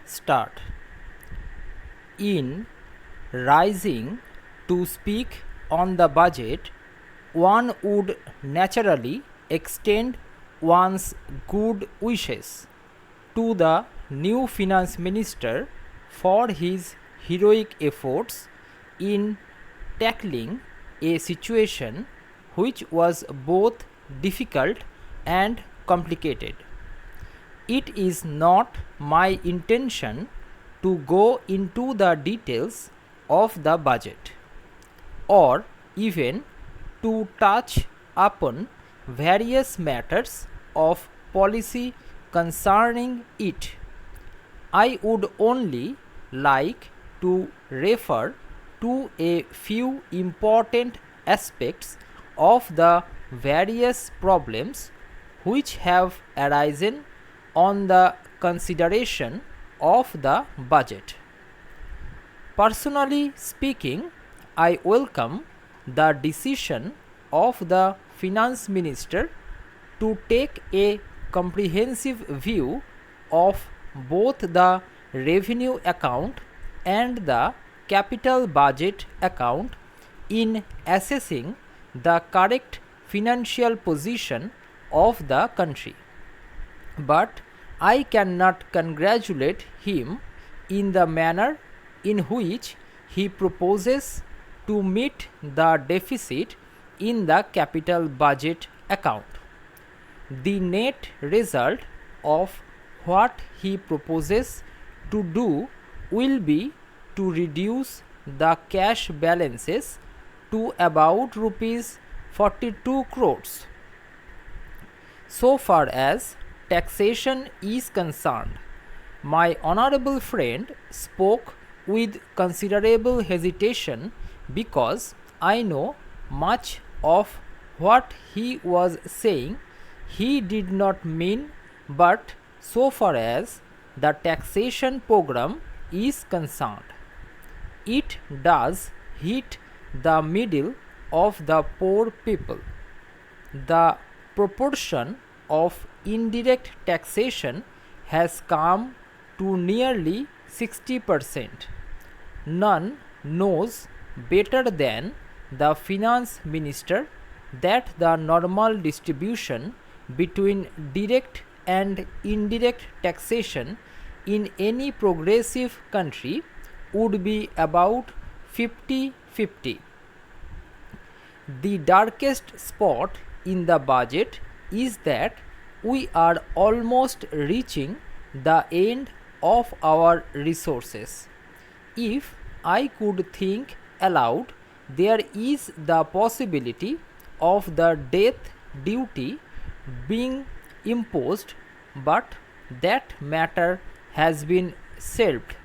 start. In rising to speak on the budget, one would naturally extend one's good wishes to the new finance minister for his heroic efforts in tackling a situation which was both difficult and complicated. It is not my intention to go into the details of the budget or even to touch upon various matters of policy concerning it. I would only like to refer to a few important aspects of the various problems which have arisen on the consideration of the budget. Personally speaking, I welcome the decision of the finance minister to take a comprehensive view of both the revenue account and the capital budget account in assessing the correct financial position of the country. But I cannot congratulate him in the manner in which he proposes to meet the deficit in the capital budget account. The net result of what he proposes to do will be to reduce the cash balances to about rupees 42 crores. So far as taxation is concerned, my honorable friend spoke with considerable hesitation because I know much of what he was saying he did not mean, but so far as the taxation program is concerned, it does hit the middle of the poor people. The proportion of indirect taxation has come to nearly 60%. None knows better than the finance minister that the normal distribution between direct and indirect taxation in any progressive country would be about 50-50. The darkest spot in the budget is that we are almost reaching the end of our resources. If I could think aloud, there is the possibility of the death duty being imposed, but that matter has been shelved.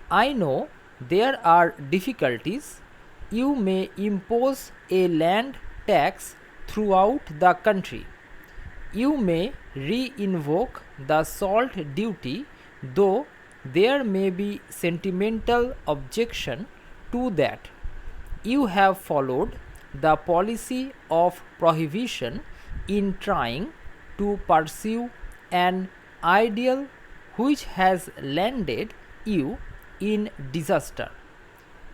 I know there are difficulties. You may impose a land tax throughout the country. You may re-invoke the salt duty, though there may be sentimental objection to that. You have followed the policy of prohibition in trying to pursue an ideal which has landed you in disaster.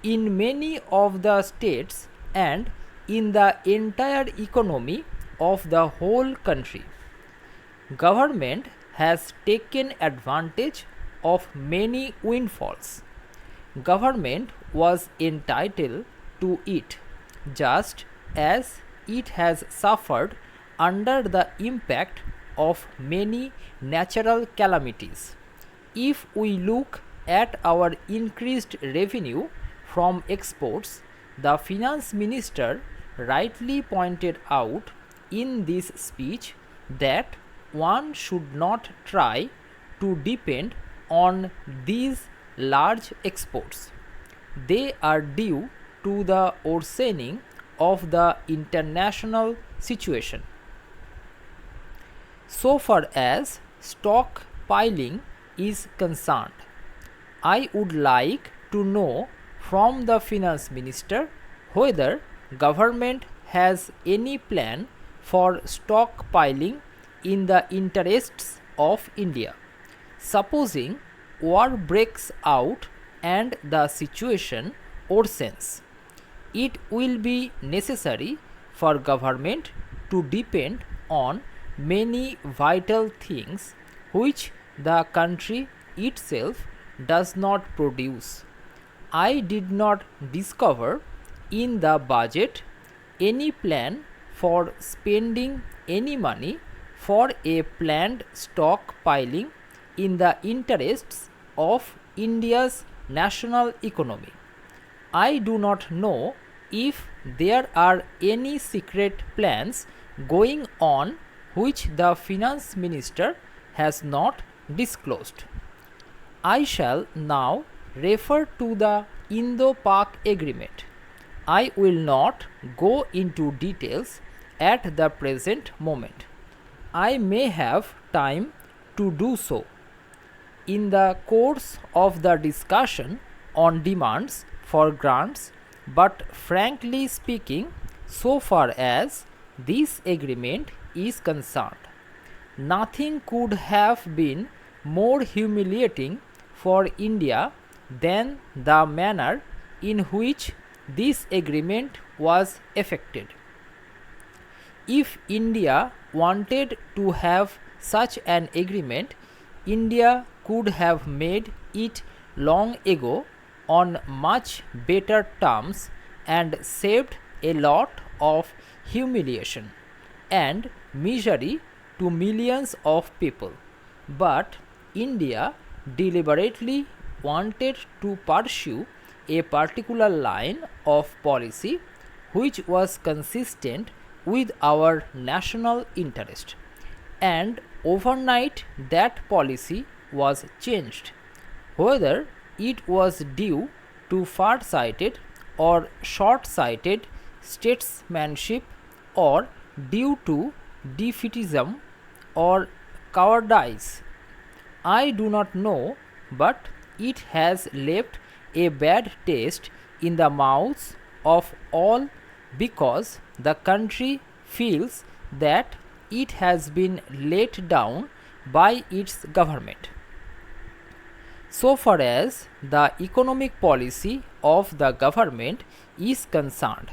In many of the states and in the entire economy of the whole country, government has taken advantage of many windfalls. Government was entitled to it, just as it has suffered under the impact of many natural calamities. If we look at our increased revenue from exports, the finance minister rightly pointed out in this speech that one should not try to depend on these large exports. They are due to the worsening of the international situation. So far as stockpiling is concerned, I would like to know from the finance minister whether government has any plan for stockpiling in the interests of India. Supposing war breaks out and the situation worsens, it will be necessary for government to depend on many vital things which the country itself does not produce. I did not discover in the budget any plan for spending any money for a planned stockpiling in the interests of India's national economy. I do not know if there are any secret plans going on which the finance minister has not disclosed. I shall now refer to the Indo-Pak agreement. I will not go into details at the present moment. I may have time to do so in the course of the discussion on demands for grants, but frankly speaking, so far as this agreement is concerned, nothing could have been more humiliating for India than the manner in which this agreement was effected. If India wanted to have such an agreement, India could have made it long ago on much better terms and saved a lot of humiliation and misery to millions of people. But India deliberately wanted to pursue a particular line of policy which was consistent with our national interest, and overnight that policy was changed. Whether it was due to far-sighted or short-sighted statesmanship or due to defeatism or cowardice, I do not know, but it has left a bad taste in the mouths of all because the country feels that it has been let down by its government. So far as the economic policy of the government is concerned,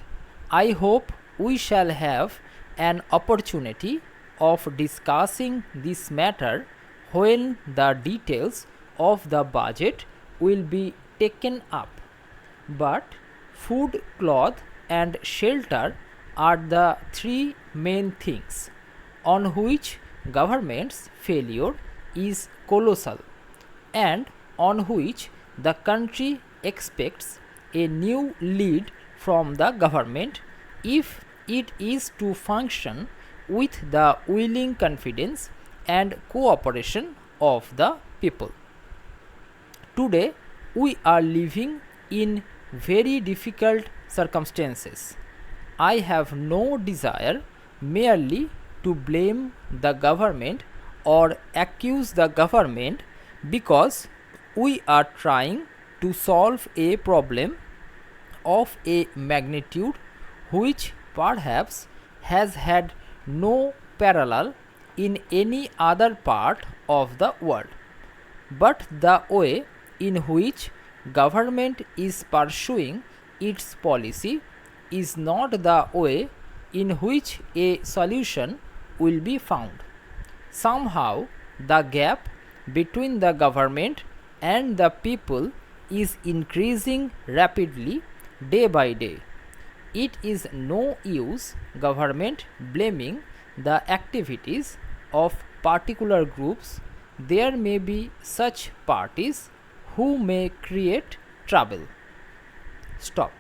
I hope we shall have an opportunity of discussing this matter when the details of the budget will be taken up. But food, cloth and shelter are the three main things on which government's failure is colossal and on which the country expects a new lead from the government if it is to function with the willing confidence and cooperation of the people. Today we are living in very difficult circumstances. I have no desire merely to blame the government or accuse the government, because we are trying to solve a problem of a magnitude which perhaps has had no parallel in any other part of the world. But the way in which government is pursuing its policy is not the way in which a solution will be found. Somehow the gap between the government and the people is increasing rapidly day by day. It is no use government blaming the activities of particular groups. There may be such parties who may create trouble. Stop.